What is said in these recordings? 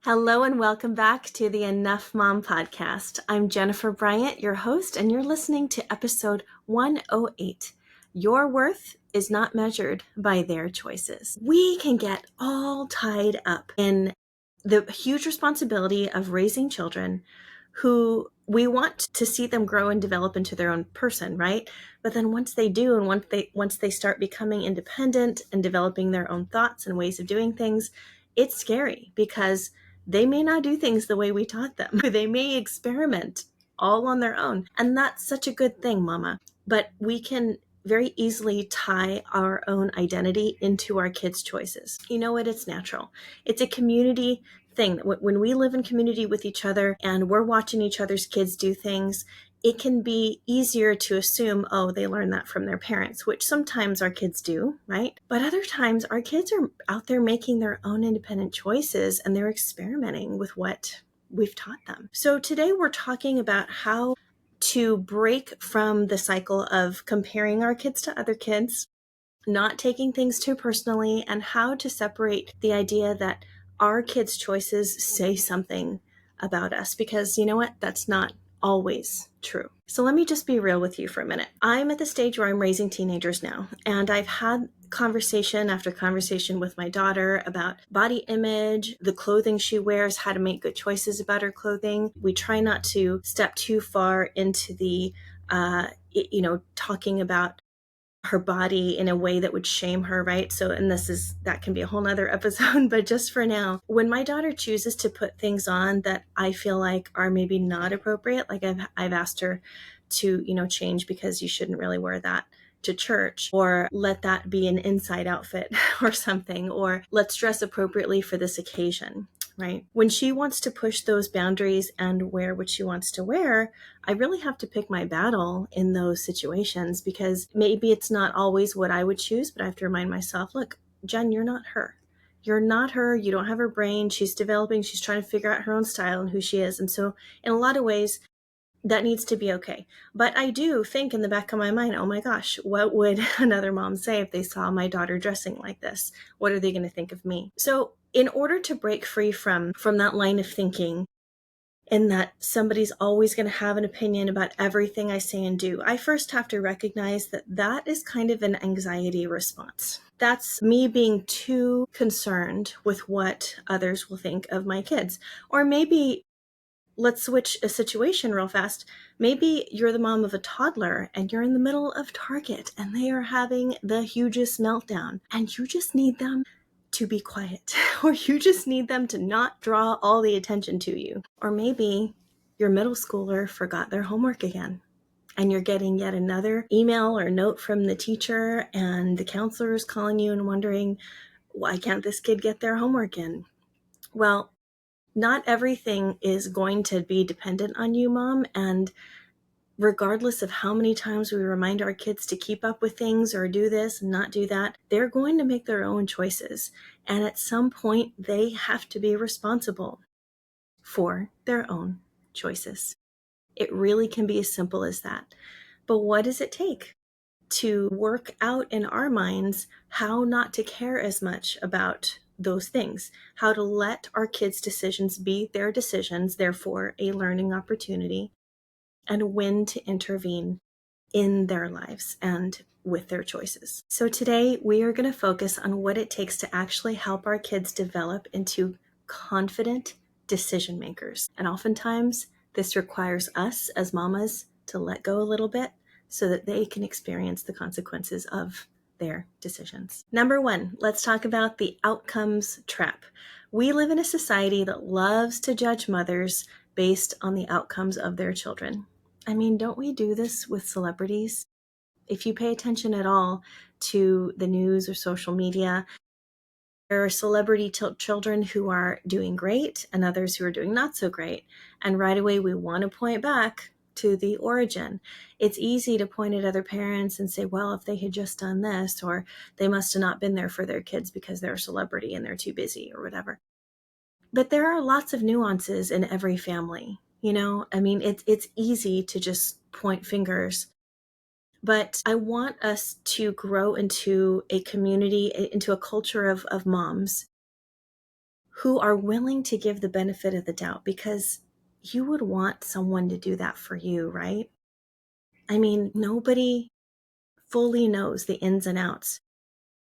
Hello and welcome back to the Enough Mom podcast. I'm Jennifer Bryant, your host, and you're listening to episode 108. Your worth is not measured by their choices. We can get all tied up in the huge responsibility of raising children who we want to see them grow and develop into their own person, right? But then once they do, and once they start becoming independent and developing their own thoughts and ways of doing things, it's scary because they may not do things the way we taught them. They may experiment all on their own. And that's such a good thing, Mama. But we can very easily tie our own identity into our kids' choices. You know what? It's natural. It's a community thing. When we live in community with each other and we're watching each other's kids do things, it can be easier to assume, oh, they learned that from their parents, which sometimes our kids do, right? But other times our kids are out there making their own independent choices and they're experimenting with what we've taught them. So today we're talking about how to break from the cycle of comparing our kids to other kids, not taking things too personally, and how to separate the idea that our kids' choices say something about us, because you know what? That's not always true. So let me just be real with you for a minute. I'm at the stage where I'm raising teenagers now, and I've had conversation after conversation with my daughter about body image, the clothing she wears, how to make good choices about her clothing. We try not to step too far into the, talking about her body in a way that would shame her, right? So, and that can be a whole nother episode, but just for now, when my daughter chooses to put things on that I feel like are maybe not appropriate, like I've asked her to, change because you shouldn't really wear that to church, or let that be an inside outfit or something, or let's dress appropriately for this occasion. Right? When she wants to push those boundaries and wear what she wants to wear, I really have to pick my battle in those situations, because maybe it's not always what I would choose, but I have to remind myself, look, Jen, you're not her. You're not her. You don't have her brain. She's developing. She's trying to figure out her own style and who she is. And so in a lot of ways, that needs to be okay. But I do think in the back of my mind, oh my gosh, what would another mom say if they saw my daughter dressing like this? What are they going to think of me? So in order to break free from that line of thinking, and that somebody's always going to have an opinion about everything I say and do, I first have to recognize that that is kind of an anxiety response. That's me being too concerned with what others will think of my kids. Or maybe let's switch a situation real fast. Maybe you're the mom of a toddler and you're in the middle of Target and they are having the hugest meltdown and you just need them to be quiet, or you just need them to not draw all the attention to you. Or maybe your middle schooler forgot their homework again and you're getting yet another email or note from the teacher and the counselor is calling you and wondering, why can't this kid get their homework in? Well, not everything is going to be dependent on you, Mom. And regardless of how many times we remind our kids to keep up with things or do this and not do that, they're going to make their own choices. And at some point, they have to be responsible for their own choices. It really can be as simple as that. But what does it take to work out in our minds how not to care as much about those things, how to let our kids' decisions be their decisions, therefore a learning opportunity, and when to intervene in their lives and with their choices. So today we are going to focus on what it takes to actually help our kids develop into confident decision makers. And oftentimes this requires us as mamas to let go a little bit so that they can experience the consequences of their decisions. Number one, let's talk about the outcomes trap. We live in a society that loves to judge mothers based on the outcomes of their children. I mean, don't we do this with celebrities? If you pay attention at all to the news or social media, there are celebrity children who are doing great and others who are doing not so great. And right away, we want to point back to the origin. It's easy to point at other parents and say, well, if they had just done this, or they must have not been there for their kids because they're a celebrity and they're too busy or whatever. But there are lots of nuances in every family. I mean, it's easy to just point fingers. But I want us to grow into a community, into a culture of moms who are willing to give the benefit of the doubt, because you would want someone to do that for you, right? I mean, nobody fully knows the ins and outs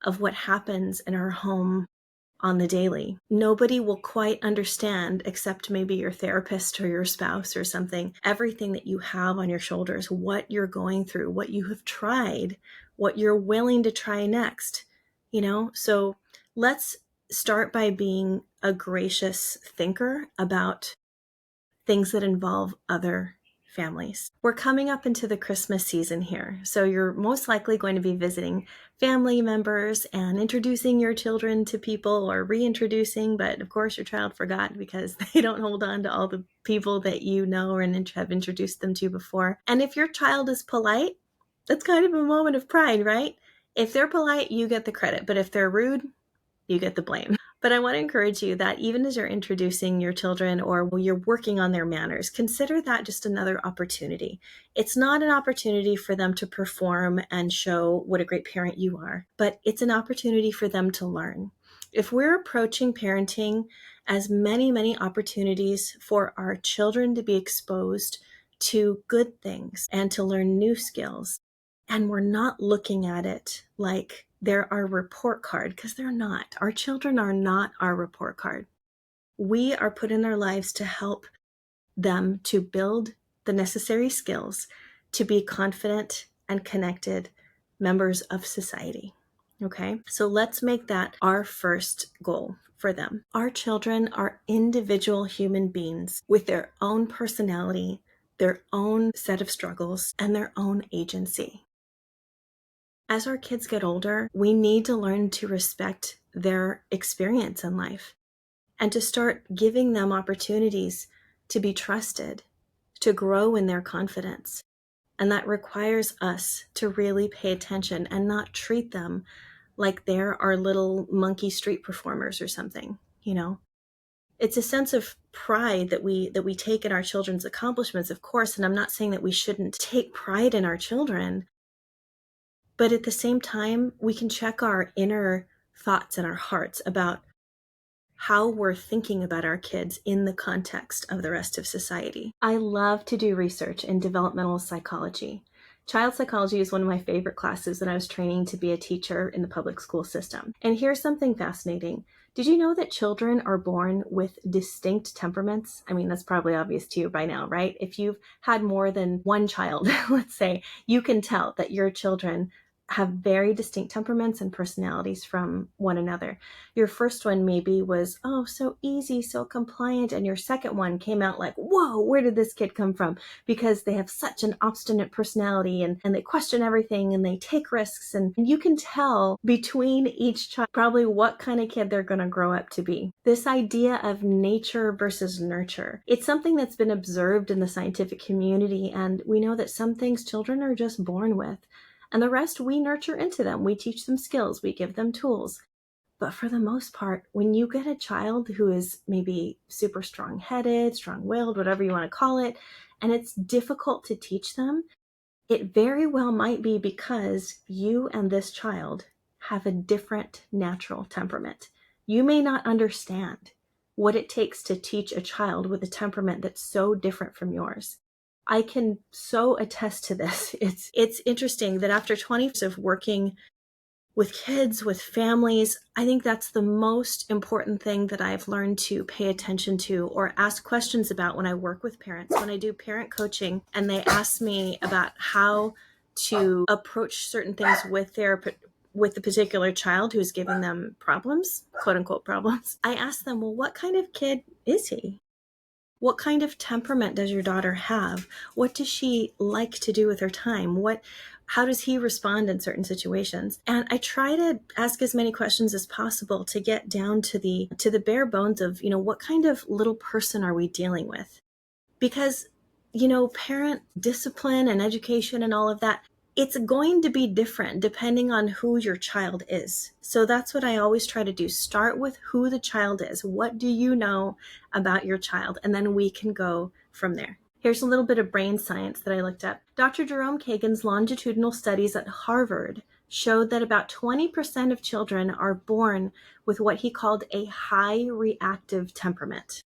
of what happens in our home on the daily. Nobody will quite understand, except maybe your therapist or your spouse or something, everything that you have on your shoulders, what you're going through, what you have tried, what you're willing to try next, So let's start by being a gracious thinker about things that involve other families. We're coming up into the Christmas season here, so you're most likely going to be visiting family members and introducing your children to people, or reintroducing, but of course your child forgot because they don't hold on to all the people that you know or have introduced them to before. And if your child is polite, that's kind of a moment of pride, right? If they're polite, you get the credit, but if they're rude, you get the blame. But I want to encourage you that even as you're introducing your children or you're working on their manners, consider that just another opportunity. It's not an opportunity for them to perform and show what a great parent you are, but it's an opportunity for them to learn. If we're approaching parenting as many, many opportunities for our children to be exposed to good things and to learn new skills, and we're not looking at it like they're our report card, because they're not. Our children are not our report card. We are put in their lives to help them to build the necessary skills to be confident and connected members of society. Okay, so let's make that our first goal for them. Our children are individual human beings with their own personality, their own set of struggles, and their own agency. As our kids get older, we need to learn to respect their experience in life and to start giving them opportunities to be trusted, to grow in their confidence. And that requires us to really pay attention and not treat them like they're our little monkey street performers or something, It's a sense of pride that we take in our children's accomplishments, of course, and I'm not saying that we shouldn't take pride in our children. But at the same time, we can check our inner thoughts and our hearts about how we're thinking about our kids in the context of the rest of society. I love to do research in developmental psychology. Child psychology is one of my favorite classes when I was training to be a teacher in the public school system. And here's something fascinating. Did you know that children are born with distinct temperaments? I mean, that's probably obvious to you by now, right? If you've had more than one child, let's say, you can tell that your children have very distinct temperaments and personalities from one another. Your first one maybe was, oh, so easy, so compliant. And your second one came out like, whoa, where did this kid come from? Because they have such an obstinate personality and they question everything and they take risks. And you can tell between each child probably what kind of kid they're going to grow up to be. This idea of nature versus nurture, it's something that's been observed in the scientific community. And we know that some things children are just born with. And the rest we nurture into them. We teach them skills, we give them tools. But for the most part, when you get a child who is maybe super strong-headed, strong-willed, whatever you want to call it, and it's difficult to teach them, it very well might be because you and this child have a different natural temperament. You may not understand what it takes to teach a child with a temperament that's so different from yours. I can so attest to this. It's interesting that after 20 years of working with kids, with families, I think that's the most important thing that I've learned to pay attention to or ask questions about when I work with parents. When I do parent coaching and they ask me about how to approach certain things with the particular child who's giving them problems, quote unquote problems, I ask them, well, what kind of kid is he? What kind of temperament does your daughter have? What does she like to do with her time? How does he respond in certain situations? And I try to ask as many questions as possible to get down to the bare bones of, what kind of little person are we dealing with? Because, parent discipline and education and all of that, it's going to be different depending on who your child is. So that's what I always try to do. Start with who the child is. What do you know about your child? And then we can go from there. Here's a little bit of brain science that I looked up. Dr. Jerome Kagan's longitudinal studies at Harvard showed that about 20% of children are born with what he called a high reactive temperament.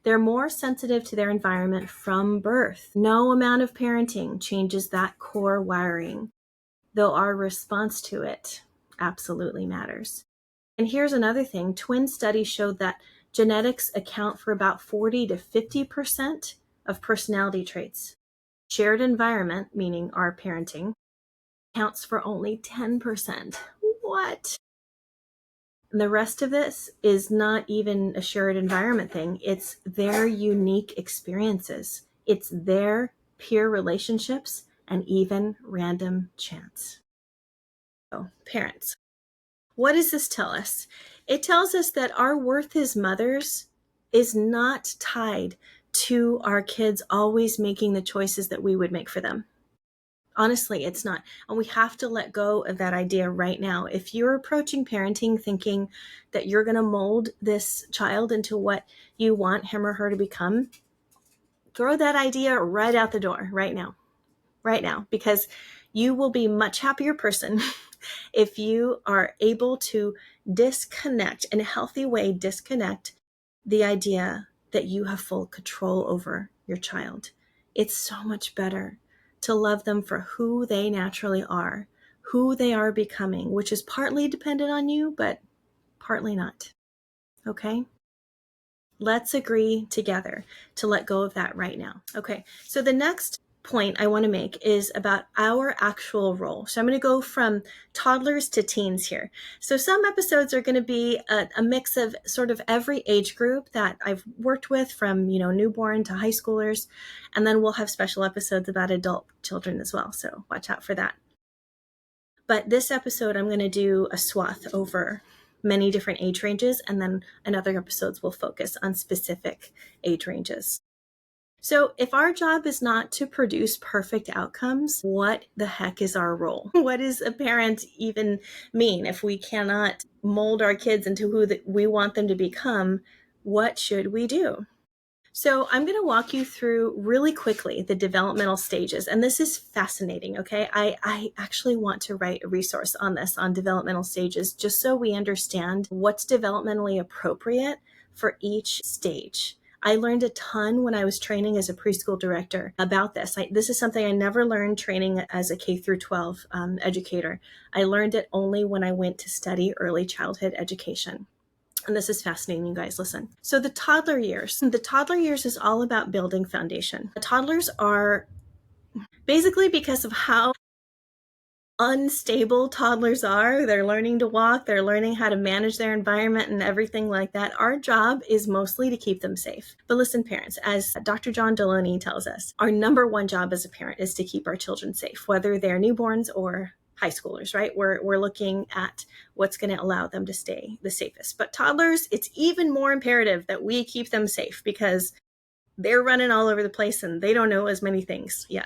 They're more sensitive to their environment from birth. No amount of parenting changes that core wiring, though our response to it absolutely matters. And here's another thing. Twin studies showed that genetics account for about 40 to 50% of personality traits. Shared environment, meaning our parenting, counts for only 10%. What? And the rest of this is not even a shared environment thing. It's their unique experiences. It's their peer relationships and even random chance. So, parents, what does this tell us? It tells us that our worth as mothers is not tied to our kids always making the choices that we would make for them. Honestly, it's not. And we have to let go of that idea right now. If you're approaching parenting thinking that you're going to mold this child into what you want him or her to become, throw that idea right out the door right now, because you will be a much happier person if you are able to disconnect, in a healthy way, disconnect the idea that you have full control over your child. It's so much better to love them for who they naturally are, who they are becoming, which is partly dependent on you, but partly not. Okay? Let's agree together to let go of that right now. Okay, so the next point I want to make is about our actual role. So I'm going to go from toddlers to teens here. So some episodes are going to be a mix of sort of every age group that I've worked with, from, newborn to high schoolers. And then we'll have special episodes about adult children as well. So watch out for that. But this episode, I'm going to do a swath over many different age ranges, and then in other episodes will focus on specific age ranges. So if our job is not to produce perfect outcomes, what the heck is our role? What does a parent even mean if we cannot mold our kids into who we want them to become? What should we do? So I'm going to walk you through really quickly the developmental stages. And this is fascinating, okay? I actually want to write a resource on this, on developmental stages, just so we understand what's developmentally appropriate for each stage. I learned a ton when I was training as a preschool director about this. This is something I never learned training as a K through 12 educator. I learned it only when I went to study early childhood education. And this is fascinating, you guys, listen. So the toddler years is all about building foundation. The toddlers are basically, because of how unstable toddlers are, they're learning to walk, they're learning how to manage their environment and everything like that. Our job is mostly to keep them safe. But listen, parents, as Dr. John Deloney tells us, our number one job as a parent is to keep our children safe, whether they're newborns or high schoolers, right? We're looking at what's going to allow them to stay the safest. But toddlers, it's even more imperative that we keep them safe, because they're running all over the place and they don't know as many things yet.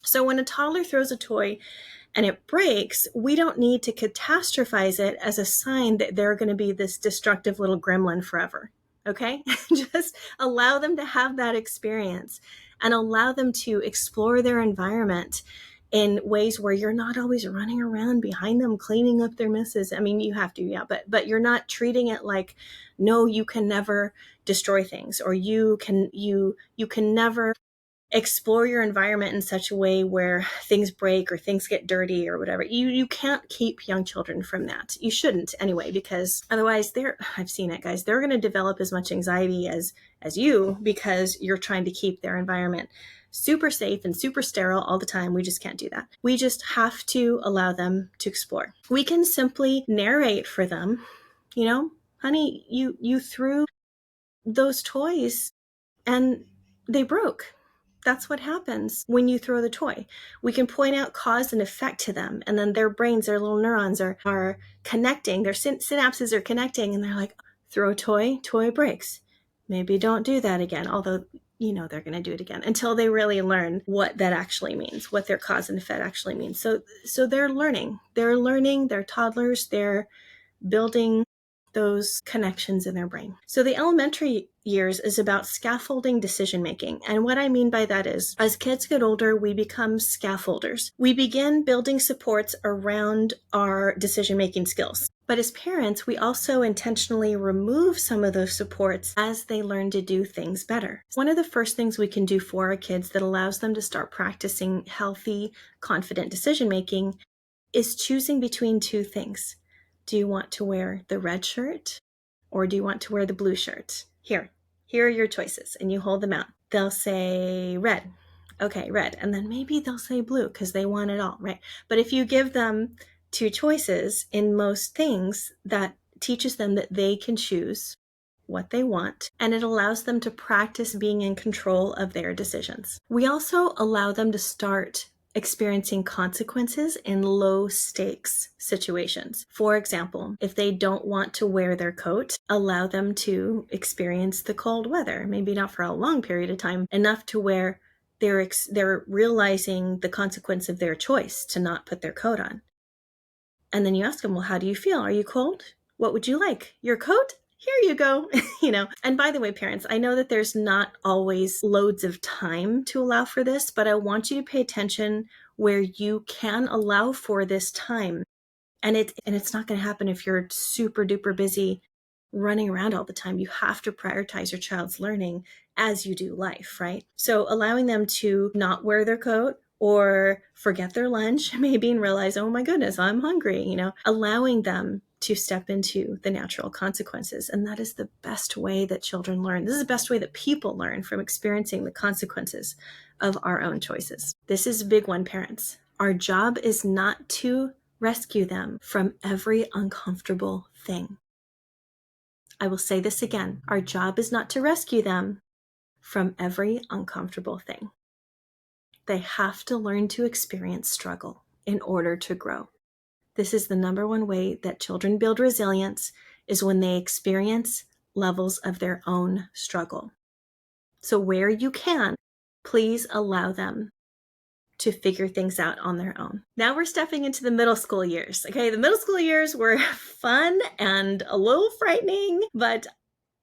So when a toddler throws a toy and it breaks, we don't need to catastrophize it as a sign that they're going to be this destructive little gremlin forever. Okay? Just allow them to have that experience and allow them to explore their environment in ways where you're not always running around behind them cleaning up their messes. I mean, you have to, yeah, but you're not treating it like, no, you can never destroy things, or you can never explore your environment in such a way where things break or things get dirty or whatever. You can't keep young children from that. You shouldn't anyway, because otherwise I've seen it, guys, they're going to develop as much anxiety as you, because you're trying to keep their environment super safe and super sterile all the time. We just can't do that. We just have to allow them to explore. We can simply narrate for them, honey, you threw those toys and they broke. That's what happens when you throw the toy. We can point out cause and effect to them, and then their brains, their little neurons are connecting, their synapses are connecting, and they're like, throw a toy breaks. Maybe don't do that again, although they're going to do it again until they really learn what that actually means, what their cause and effect actually means. So they're learning, they're toddlers, they're building those connections in their brain. So the elementary years is about scaffolding decision making. And what I mean by that is, as kids get older, we become scaffolders. We begin building supports around our decision making skills. But as parents, we also intentionally remove some of those supports as they learn to do things better. One of the first things we can do for our kids that allows them to start practicing healthy, confident decision making is choosing between two things. Do you want to wear the red shirt or do you want to wear the blue shirt? Here are your choices, and you hold them out. They'll say red. Okay, red. And then maybe they'll say blue because they want it all, right? But if you give them two choices in most things, that teaches them that they can choose what they want, and it allows them to practice being in control of their decisions. We also allow them to start experiencing consequences in low stakes situations. For example, if they don't want to wear their coat, allow them to experience the cold weather, maybe not for a long period of time, enough to where they're realizing the consequence of their choice to not put their coat on. And then you ask them, well, how do you feel? Are you cold? What would you like? Your coat? Here you go. And by the way, parents, I know that there's not always loads of time to allow for this, but I want you to pay attention where you can allow for this time. And it's not going to happen if you're super duper busy running around all the time. You have to prioritize your child's learning as you do life, right? So allowing them to not wear their coat or forget their lunch maybe and realize, oh my goodness, I'm hungry, allowing them to step into the natural consequences. And that is the best way that children learn. This is the best way that people learn, from experiencing the consequences of our own choices. This is a big one, parents. Our job is not to rescue them from every uncomfortable thing. I will say this again. Our job is not to rescue them from every uncomfortable thing. They have to learn to experience struggle in order to grow. This is the number one way that children build resilience, is when they experience levels of their own struggle. So where you can, please allow them to figure things out on their own. Now we're stepping into the middle school years. Okay, the middle school years were fun and a little frightening, but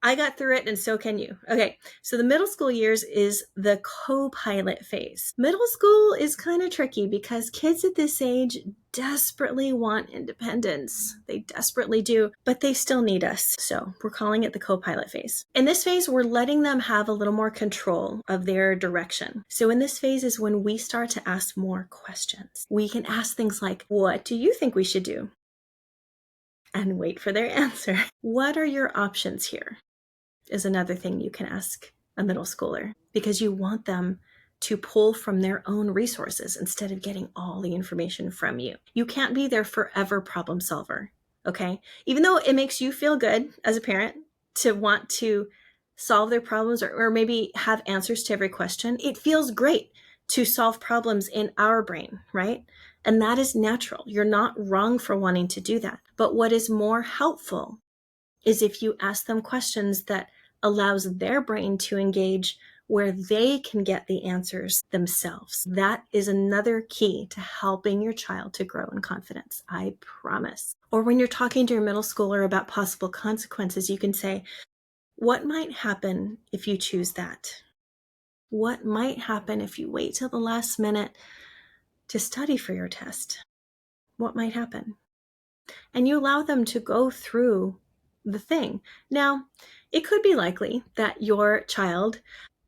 I got through it and so can you. Okay, so the middle school years is the co-pilot phase. Middle school is kind of tricky because kids at this age desperately want independence. They desperately do, but they still need us. So we're calling it the co-pilot phase. In this phase, we're letting them have a little more control of their direction. So in this phase is when we start to ask more questions. We can ask things like, what do you think we should do? And wait for their answer. What are your options here? Is another thing you can ask a middle schooler, because you want them to pull from their own resources instead of getting all the information from you. You can't be their forever problem solver, okay? Even though it makes you feel good as a parent to want to solve their problems or maybe have answers to every question, it feels great to solve problems in our brain, right? And that is natural. You're not wrong for wanting to do that. But what is more helpful is if you ask them questions that allows their brain to engage where they can get the answers themselves. That is another key to helping your child to grow in confidence, I promise. Or when you're talking to your middle schooler about possible consequences, you can say, what might happen if you choose that? What might happen if you wait till the last minute to study for your test? What might happen? And you allow them to go through the thing. Now, it could be likely that your child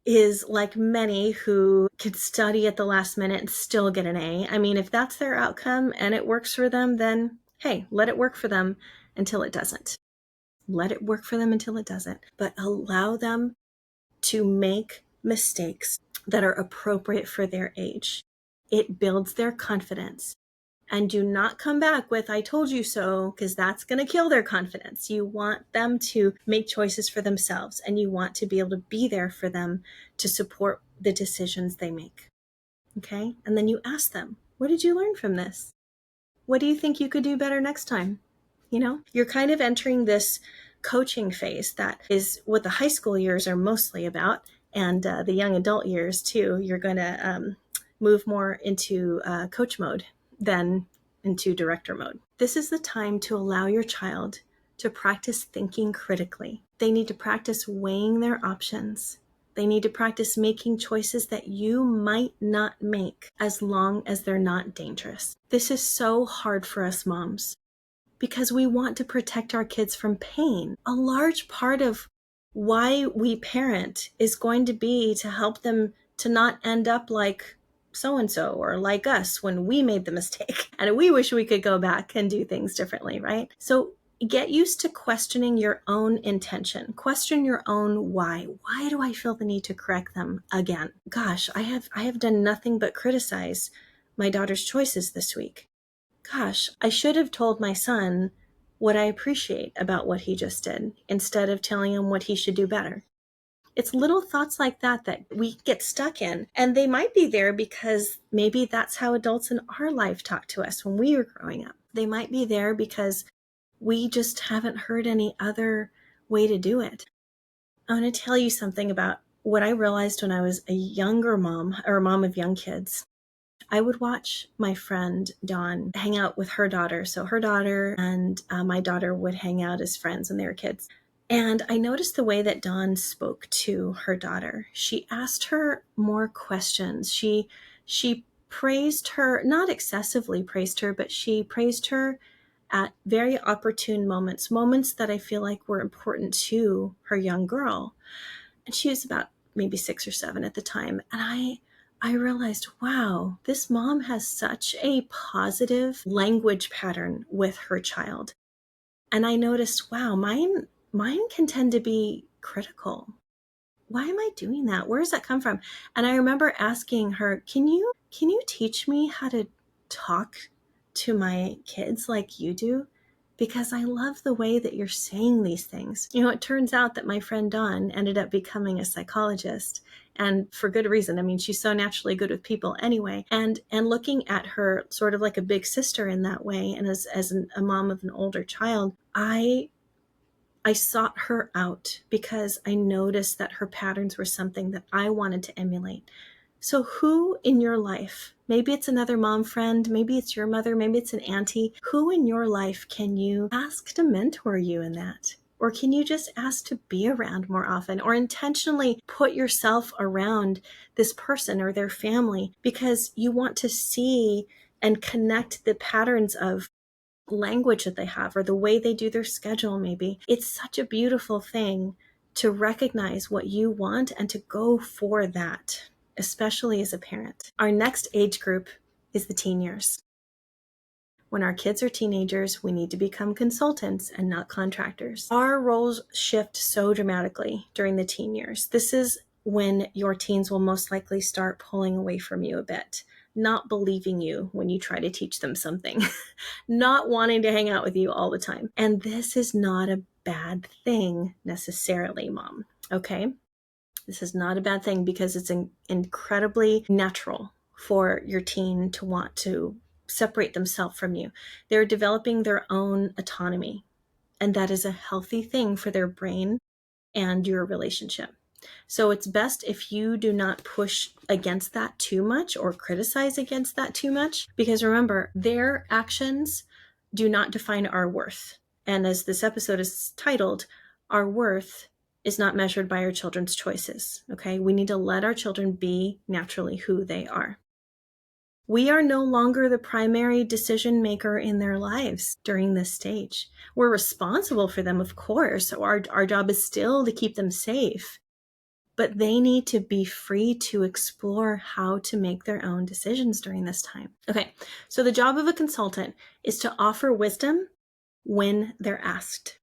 is like many who could study at the last minute and still get an A. I mean, if that's their outcome and it works for them, then hey, let it work for them until it doesn't. Let it work for them until it doesn't. But allow them to make mistakes that are appropriate for their age. It builds their confidence. And do not come back with, I told you so, because that's going to kill their confidence. You want them to make choices for themselves, and you want to be able to be there for them to support the decisions they make. Okay? And then you ask them, what did you learn from this? What do you think you could do better next time? You're kind of entering this coaching phase that is what the high school years are mostly about, and the young adult years too. You're going to move more into coach mode than into director mode. This is the time to allow your child to practice thinking critically. They need to practice weighing their options. They need to practice making choices that you might not make as long as they're not dangerous. This is so hard for us moms because we want to protect our kids from pain. A large part of why we parent is going to be to help them to not end up like so-and-so or like us when we made the mistake. And we wish we could go back and do things differently, right? So get used to questioning your own intention. Question your own why. Why do I feel the need to correct them again? Gosh, I have done nothing but criticize my daughter's choices this week. Gosh, I should have told my son what I appreciate about what he just did instead of telling him what he should do better. It's little thoughts like that that we get stuck in, and they might be there because maybe that's how adults in our life talked to us when we were growing up. They might be there because we just haven't heard any other way to do it. I want to tell you something about what I realized when I was a younger mom or a mom of young kids. I would watch my friend Dawn hang out with her daughter. So her daughter and my daughter would hang out as friends when they were kids. And I noticed the way that Dawn spoke to her daughter. She asked her more questions. She praised her, not excessively praised her, but she praised her at very opportune moments that I feel like were important to her young girl. And she was about maybe 6 or 7 at the time. And I realized, wow, this mom has such a positive language pattern with her child. And I noticed, wow, mine can tend to be critical. Why am I doing that? Where does that come from? And I remember asking her, can you teach me how to talk to my kids like you do? Because I love the way that you're saying these things. You know, it turns out that my friend Dawn ended up becoming a psychologist, and for good reason. I mean, she's so naturally good with people anyway. And looking at her sort of like a big sister in that way, and as a mom of an older child, I sought her out because I noticed that her patterns were something that I wanted to emulate. So who in your life, maybe it's another mom friend, maybe it's your mother, maybe it's an auntie, who in your life can you ask to mentor you in that? Or can you just ask to be around more often, or intentionally put yourself around this person or their family because you want to see and connect the patterns of language that they have or the way they do their schedule maybe. It's such a beautiful thing to recognize what you want and to go for that, especially as a parent. Our next age group is the teen years. When our kids are teenagers, we need to become consultants and not contractors. Our roles shift so dramatically during the teen years. This is when your teens will most likely start pulling away from you a bit, not believing you when you try to teach them something, not wanting to hang out with you all the time. And this is not a bad thing necessarily, mom. Okay? This is not a bad thing because it's incredibly natural for your teen to want to separate themselves from you. They're developing their own autonomy, and that is a healthy thing for their brain and your relationship. So it's best if you do not push against that too much or criticize against that too much, because remember, their actions do not define our worth. And as this episode is titled, our worth is not measured by our children's choices. Okay, we need to let our children be naturally who they are. We are no longer the primary decision maker in their lives during this stage. We're responsible for them, of course. So our job is still to keep them safe, but they need to be free to explore how to make their own decisions during this time. Okay, so the job of a consultant is to offer wisdom when they're asked.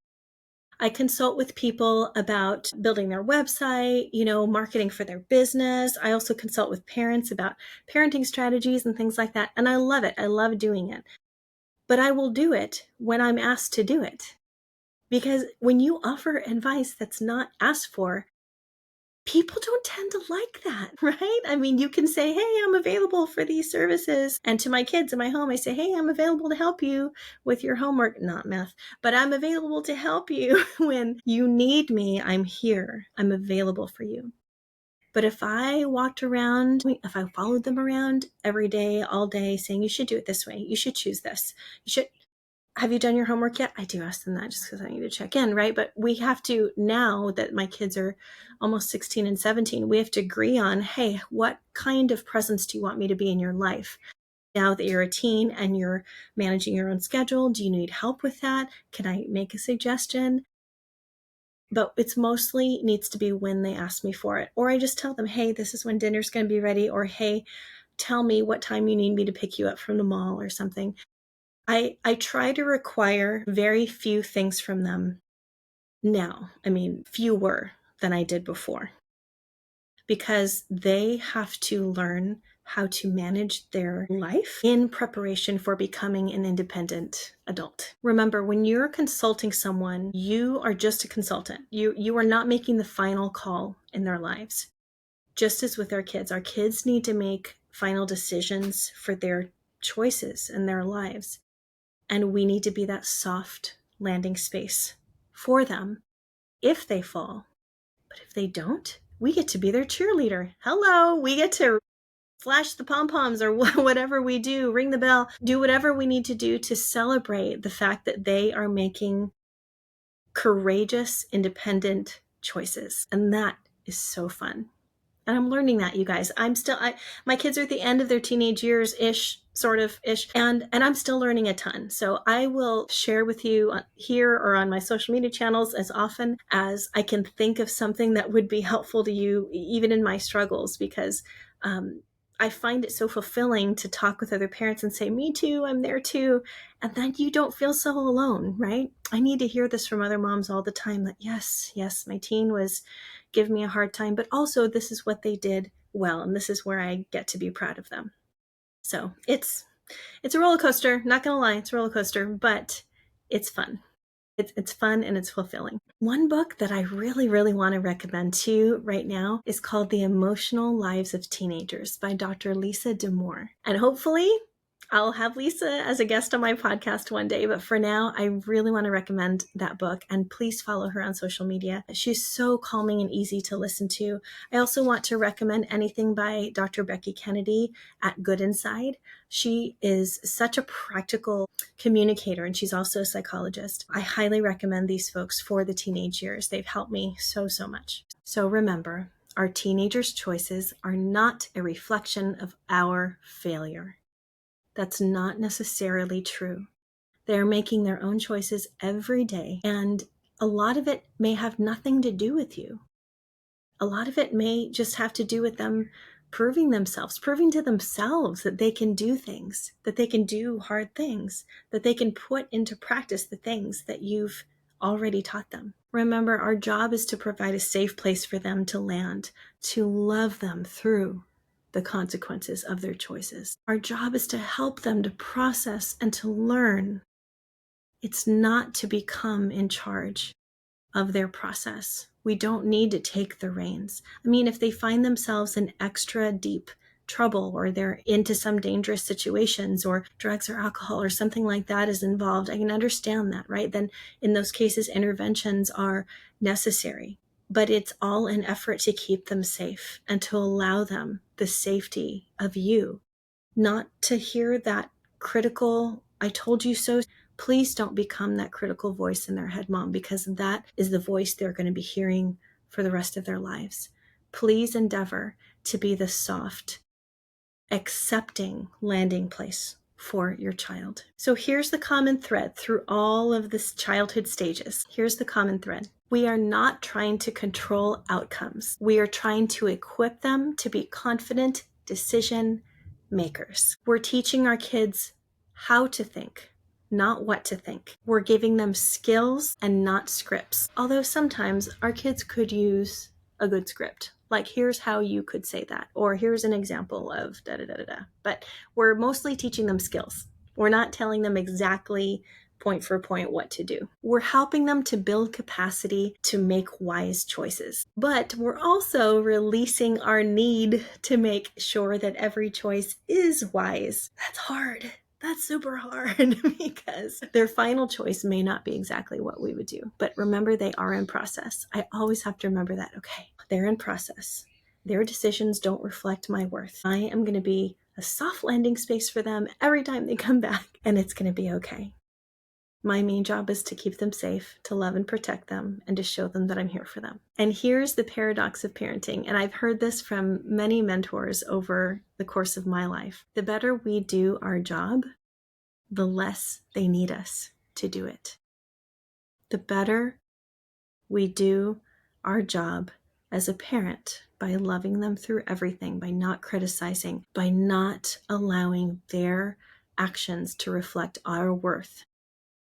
I consult with people about building their website, marketing for their business. I also consult with parents about parenting strategies and things like that. And I love it. I love doing it. But I will do it when I'm asked to do it. Because when you offer advice that's not asked for, people don't tend to like that, right? I mean, you can say, hey, I'm available for these services. And to my kids in my home, I say, hey, I'm available to help you with your homework, not math, but I'm available to help you when you need me. I'm here. I'm available for you. But if I followed them around every day, all day, saying, you should do it this way, you should choose this, have you done your homework yet? I do ask them that just because I need to check in, right? But we have to, now that my kids are almost 16 and 17, we have to agree on, hey, what kind of presence do you want me to be in your life? Now that you're a teen and you're managing your own schedule, do you need help with that? Can I make a suggestion? But it's mostly needs to be when they ask me for it. Or I just tell them, hey, this is when dinner's going to be ready. Or, hey, tell me what time you need me to pick you up from the mall or something. I try to require very few things from them now. I mean, fewer than I did before, because they have to learn how to manage their life in preparation for becoming an independent adult. Remember, when you're consulting someone, you are just a consultant. You are not making the final call in their lives. Just as with our kids need to make final decisions for their choices in their lives. And we need to be that soft landing space for them if they fall. But if they don't, we get to be their cheerleader. Hello, we get to flash the pom-poms or whatever we do, ring the bell, do whatever we need to do to celebrate the fact that they are making courageous, independent choices. And that is so fun. And I'm learning that, you guys. My kids are at the end of their teenage years ish, sort of ish, and I'm still learning a ton. So I will share with you here or on my social media channels as often as I can think of something that would be helpful to you, even in my struggles, because I find it so fulfilling to talk with other parents and say, me too, I'm there too. And then you don't feel so alone, right? I need to hear this from other moms all the time, that yes, my teen was give me a hard time, but also this is what they did well, and this is where I get to be proud of them. So it's a roller coaster, not gonna lie, it's a roller coaster, but it's fun. It's fun and it's fulfilling. One book that I really, really want to recommend to you right now is called The Emotional Lives of Teenagers by Dr. Lisa D'Amour. And hopefully I'll have Lisa as a guest on my podcast one day, but for now, I really want to recommend that book, and please follow her on social media. She's so calming and easy to listen to. I also want to recommend anything by Dr. Becky Kennedy at Good Inside. She is such a practical communicator, and she's also a psychologist. I highly recommend these folks for the teenage years. They've helped me so much. So remember, our teenagers' choices are not a reflection of our failure. That's not necessarily true. They're making their own choices every day, and a lot of it may have nothing to do with you. A lot of it may just have to do with them proving to themselves that they can do things, that they can do hard things, that they can put into practice the things that you've already taught them. Remember, our job is to provide a safe place for them to land, to love them through the consequences of their choices. Our job is to help them to process and to learn. It's not to become in charge of their process. We don't need to take the reins. I mean, if they find themselves in extra deep trouble, or they're into some dangerous situations, or drugs or alcohol or something like that is involved, I can understand that, right? Then in those cases, interventions are necessary. But it's all an effort to keep them safe and to allow them the safety of you, not to hear that critical, I told you so. Please don't become that critical voice in their head, Mom, because that is the voice they're going to be hearing for the rest of their lives. Please endeavor to be the soft, accepting landing place for your child. So here's the common thread through all of this childhood stages. Here's the common thread. We are not trying to control outcomes. We are trying to equip them to be confident decision makers. We're teaching our kids how to think, not what to think. We're giving them skills and not scripts. Although sometimes our kids could use a good script. Like, here's how you could say that, or here's an example of da da da da da. But we're mostly teaching them skills. We're not telling them exactly point for point what to do. We're helping them to build capacity to make wise choices. But we're also releasing our need to make sure that every choice is wise. That's hard. That's super hard because their final choice may not be exactly what we would do. But remember, they are in process. I always have to remember that. Okay, they're in process. Their decisions don't reflect my worth. I am going to be a soft landing space for them every time they come back, and it's going to be okay. My main job is to keep them safe, to love and protect them, and to show them that I'm here for them. And here's the paradox of parenting, and I've heard this from many mentors over the course of my life. The better we do our job, the less they need us to do it. The better we do our job as a parent by loving them through everything, by not criticizing, by not allowing their actions to reflect our worth,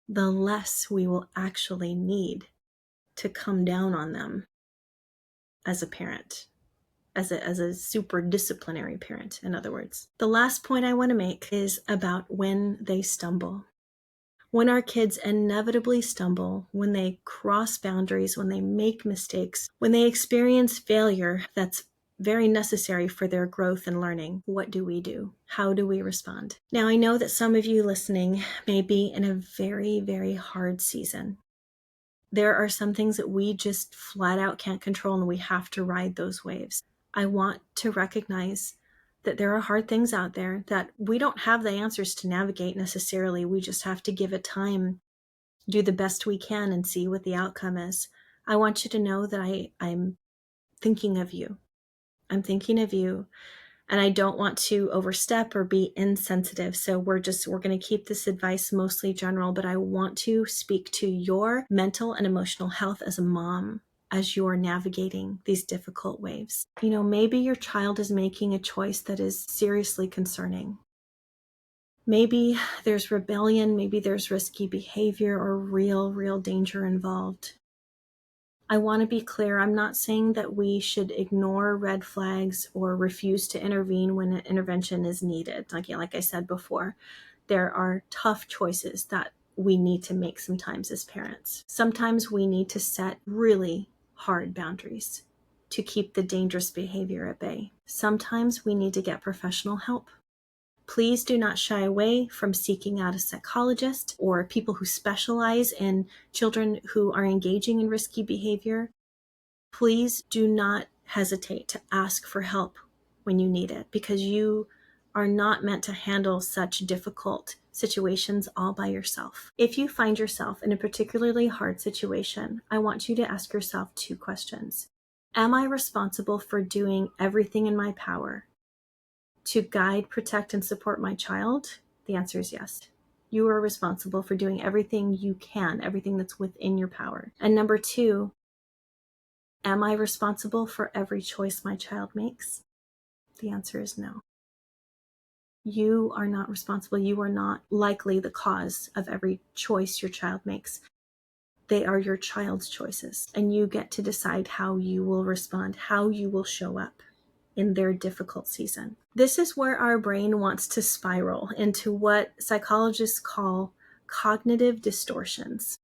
the less we will actually need to come down on them as a parent, as a super disciplinary parent, in other words. The last point I want to make is about when they stumble. When our kids inevitably stumble, when they cross boundaries, when they make mistakes, when they experience failure that's very necessary for their growth and learning, what do we do? How do we respond? Now, I know that some of you listening may be in a very, very hard season. There are some things that we just flat out can't control, and we have to ride those waves. I want to recognize that there are hard things out there that we don't have the answers to navigate necessarily. We just have to give it time, do the best we can, and see what the outcome is. I want you to know that I'm thinking of you. I'm thinking of you, and I don't want to overstep or be insensitive. So we're going to keep this advice mostly general, but I want to speak to your mental and emotional health as a mom as you're navigating these difficult waves. You know, maybe your child is making a choice that is seriously concerning. Maybe there's rebellion, maybe there's risky behavior or real danger involved. I want to be clear, I'm not saying that we should ignore red flags or refuse to intervene when an intervention is needed. Like I said before, there are tough choices that we need to make sometimes as parents. Sometimes we need to set really hard boundaries to keep the dangerous behavior at bay. Sometimes we need to get professional help. Please do not shy away from seeking out a psychologist or people who specialize in children who are engaging in risky behavior. Please do not hesitate to ask for help when you need it, because you are not meant to handle such difficult situations all by yourself. If you find yourself in a particularly hard situation, I want you to ask yourself 2 questions. Am I responsible for doing everything in my power to guide, protect, and support my child? The answer is yes. You are responsible for doing everything you can, everything that's within your power. And number 2, am I responsible for every choice my child makes? The answer is no. You are not responsible. You are not likely the cause of every choice your child makes. They are your child's choices, and you get to decide how you will respond, how you will show up in their difficult season. This is where our brain wants to spiral into what psychologists call cognitive distortions.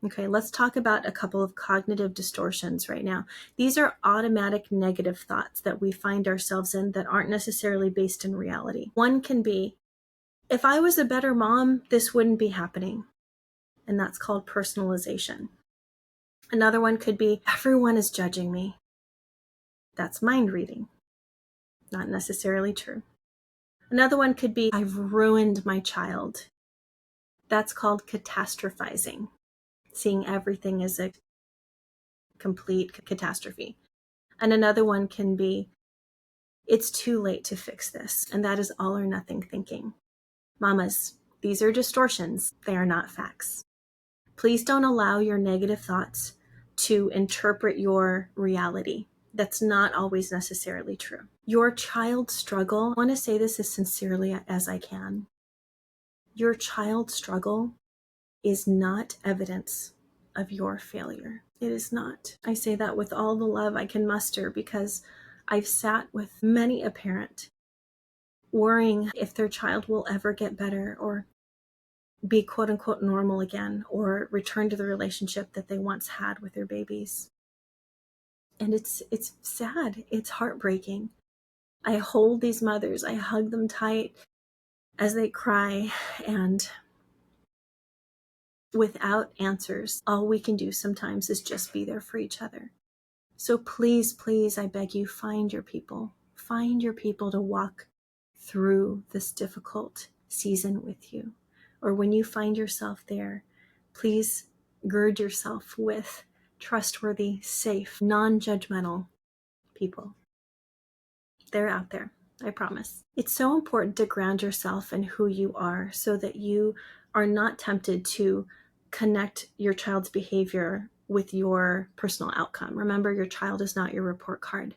Okay, let's talk about a couple of cognitive distortions right now. These are automatic negative thoughts that we find ourselves in that aren't necessarily based in reality. One can be, if I was a better mom, this wouldn't be happening. And that's called personalization. Another one could be, everyone is judging me. That's mind reading. Not necessarily true. Another one could be, I've ruined my child. That's called catastrophizing, seeing everything as a complete catastrophe. And another one can be, it's too late to fix this. And that is all or nothing thinking. Mamas, these are distortions. They are not facts. Please don't allow your negative thoughts to interpret your reality. That's not always necessarily true. Your child's struggle, I want to say this as sincerely as I can. Your child's struggle is not evidence of your failure. It is not. I say that with all the love I can muster, because I've sat with many a parent worrying if their child will ever get better or be quote unquote normal again, or return to the relationship that they once had with their babies. And it's sad. It's heartbreaking. I hold these mothers, I hug them tight as they cry, and without answers, all we can do sometimes is just be there for each other. So please, I beg you, find your people. Find your people to walk through this difficult season with you. Or when you find yourself there, please gird yourself with trustworthy, safe, non-judgmental people. They're out there, I promise. It's so important to ground yourself in who you are so that you are not tempted to connect your child's behavior with your personal outcome. Remember, your child is not your report card.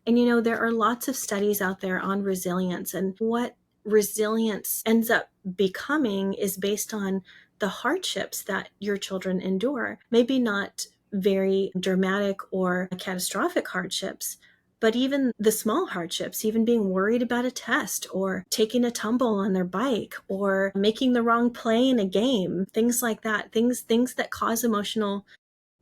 And there are lots of studies out there on resilience, and what resilience ends up becoming is based on the hardships that your children endure. Maybe not very dramatic or catastrophic hardships, but even the small hardships, even being worried about a test or taking a tumble on their bike or making the wrong play in a game, things like that, things that cause emotional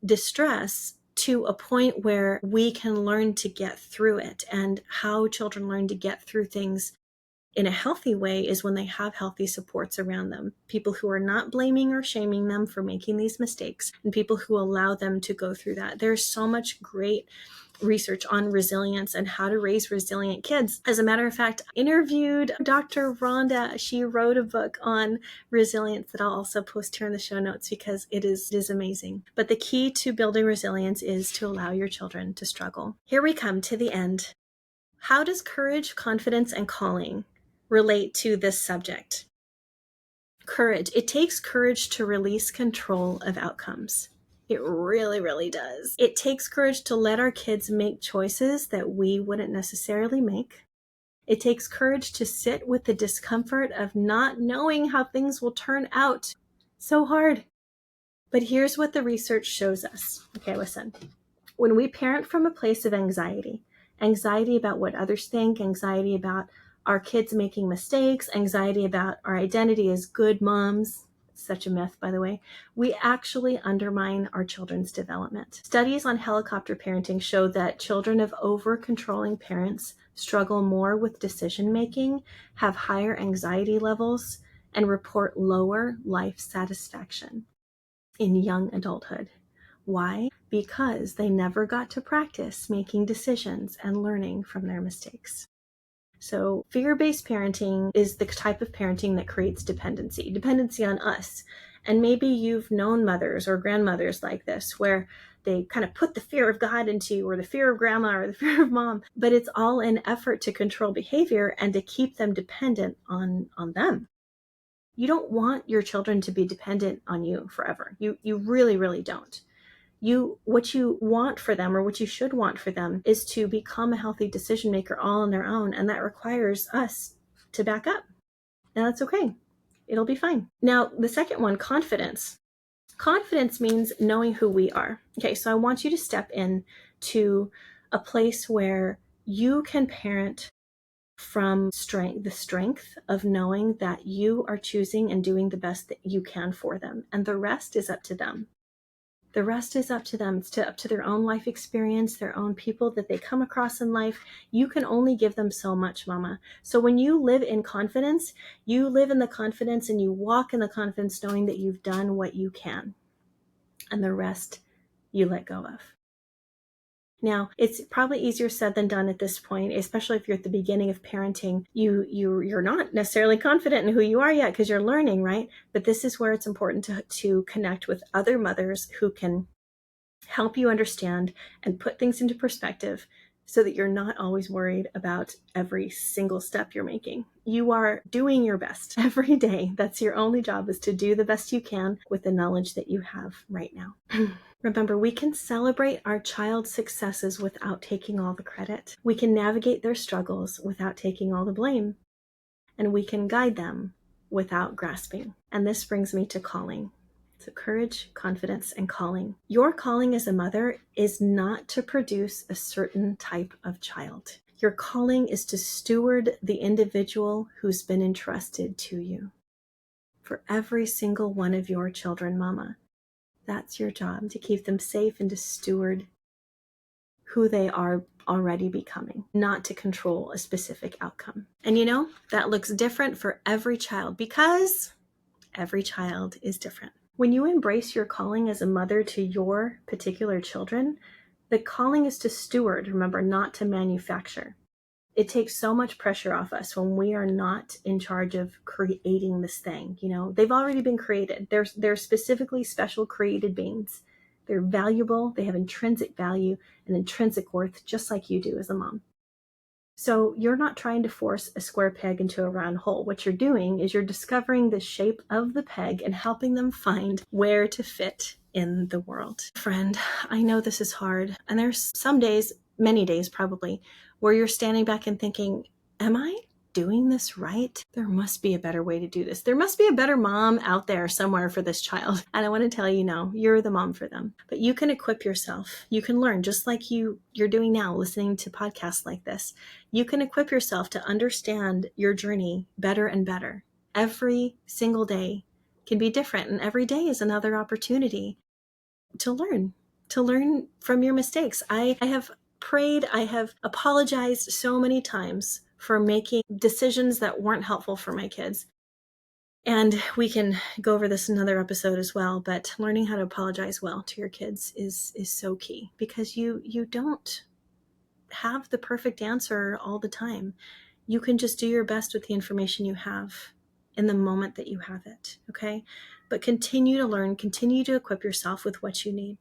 distress to a point where we can learn to get through it. And how children learn to get through things in a healthy way is when they have healthy supports around them. People who are not blaming or shaming them for making these mistakes, and people who allow them to go through that. There's so much great research on resilience and how to raise resilient kids. As a matter of fact, I interviewed Dr. Rhonda. She wrote a book on resilience that I'll also post here in the show notes because it is amazing. But the key to building resilience is to allow your children to struggle. Here we come to the end. How does courage, confidence, and calling relate to this subject? Courage. It takes courage to release control of outcomes. It really, really does. It takes courage to let our kids make choices that we wouldn't necessarily make. It takes courage to sit with the discomfort of not knowing how things will turn out. So hard. But here's what the research shows us. Okay, listen. When we parent from a place of anxiety about what others think, anxiety about our kids making mistakes, anxiety about our identity as good moms, such a myth, by the way, we actually undermine our children's development. Studies on helicopter parenting show that children of over-controlling parents struggle more with decision-making, have higher anxiety levels, and report lower life satisfaction in young adulthood. Why? Because they never got to practice making decisions and learning from their mistakes. So fear-based parenting is the type of parenting that creates dependency on us. And maybe you've known mothers or grandmothers like this, where they kind of put the fear of God into you, or the fear of grandma, or the fear of mom, but it's all an effort to control behavior and to keep them dependent on them. You don't want your children to be dependent on you forever. You really, really don't. What you want for them, or what you should want for them, is to become a healthy decision maker all on their own. And that requires us to back up. And that's okay. It'll be fine. Now, the second one, confidence. Confidence means knowing who we are. Okay, so I want you to step in to a place where you can parent from the strength of knowing that you are choosing and doing the best that you can for them. And the rest is up to them. The rest is up to them. It's up to their own life experience, their own people that they come across in life. You can only give them so much, mama. So when you live in confidence, you live in the confidence and you walk in the confidence knowing that you've done what you can. And the rest you let go of. Now, it's probably easier said than done at this point, especially if you're at the beginning of parenting. You're not necessarily confident in who you are yet because you're learning, right? But this is where it's important to connect with other mothers who can help you understand and put things into perspective so that you're not always worried about every single step you're making. You are doing your best every day. That's your only job, is to do the best you can with the knowledge that you have right now. Remember, we can celebrate our child's successes without taking all the credit. We can navigate their struggles without taking all the blame. And we can guide them without grasping. And this brings me to calling. So courage, confidence, and calling. Your calling as a mother is not to produce a certain type of child. Your calling is to steward the individual who's been entrusted to you. For every single one of your children, mama, that's your job, to keep them safe and to steward who they are already becoming, not to control a specific outcome. And that looks different for every child because every child is different. When you embrace your calling as a mother to your particular children, the calling is to steward, remember, not to manufacture. It takes so much pressure off us when we are not in charge of creating this thing. They've already been created. They're specifically special created beings. They're valuable. They have intrinsic value and intrinsic worth, just like you do as a mom. So you're not trying to force a square peg into a round hole. What you're doing is you're discovering the shape of the peg and helping them find where to fit in the world. Friend, I know this is hard. And there's some days, many days probably, where you're standing back and thinking, am I doing this right? There must be a better way to do this. There must be a better mom out there somewhere for this child. And I want to tell you, no, you're the mom for them. But you can equip yourself. You can learn, just like you're doing now, listening to podcasts like this. You can equip yourself to understand your journey better and better. Every single day can be different, and every day is another opportunity to learn from your mistakes. I have prayed, I have apologized so many times for making decisions that weren't helpful for my kids. And we can go over this in another episode as well, but learning how to apologize well to your kids is so key, because you don't have the perfect answer all the time. You can just do your best with the information you have in the moment that you have it, okay? But continue to learn, continue to equip yourself with what you need.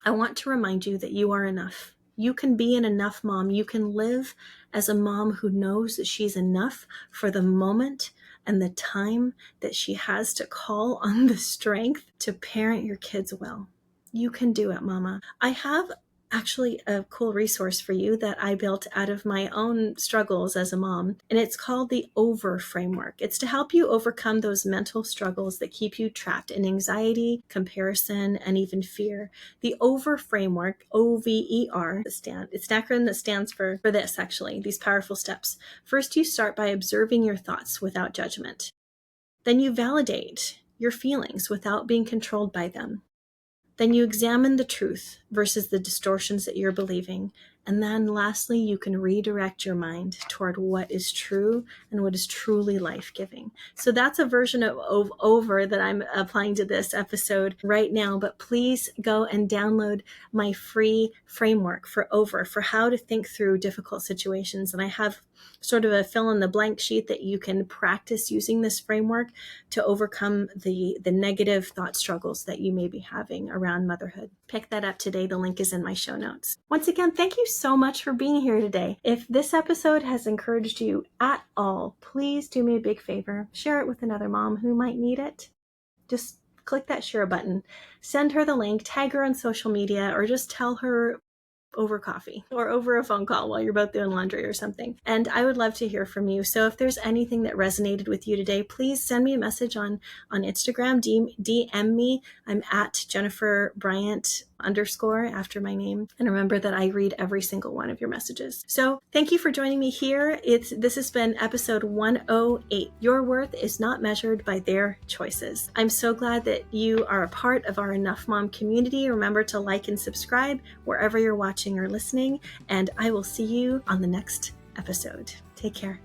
I want to remind you that you are enough. You can be an enough mom. You can live as a mom who knows that she's enough for the moment and the time that she has to call on the strength to parent your kids well. You can do it, mama. I have actually a cool resource for you that I built out of my own struggles as a mom, and it's called the OVER framework. It's to help you overcome those mental struggles that keep you trapped in anxiety, comparison, and even fear. The OVER framework, OVER, it's an acronym that stands for this, actually, these powerful steps. First, you start by observing your thoughts without judgment. Then you validate your feelings without being controlled by them. Then you examine the truth versus the distortions that you're believing. And then lastly, you can redirect your mind toward what is true and what is truly life-giving. So that's a version of OVER that I'm applying to this episode right now. But please go and download my free framework for OVER, for how to think through difficult situations. And I have sort of a fill-in-the-blank sheet that you can practice using this framework to overcome the negative thought struggles that you may be having around motherhood. Pick that up today. The link is in my show notes. Once again, thank you so much for being here today. If this episode has encouraged you at all, please do me a big favor. Share it with another mom who might need it. Just click that share button. Send her the link, tag her on social media, or just tell her over coffee or over a phone call while you're both doing laundry or something. And I would love to hear from you. So if there's anything that resonated with you today, please send me a message on Instagram, DM me. I'm at Jennifer Bryant _ after my name. And remember that I read every single one of your messages. So thank you for joining me here. This has been episode 108. Your worth is not measured by their choices. I'm so glad that you are a part of our Enough Mom community. Remember to like and subscribe wherever you're watching or listening, and I will see you on the next episode. Take care.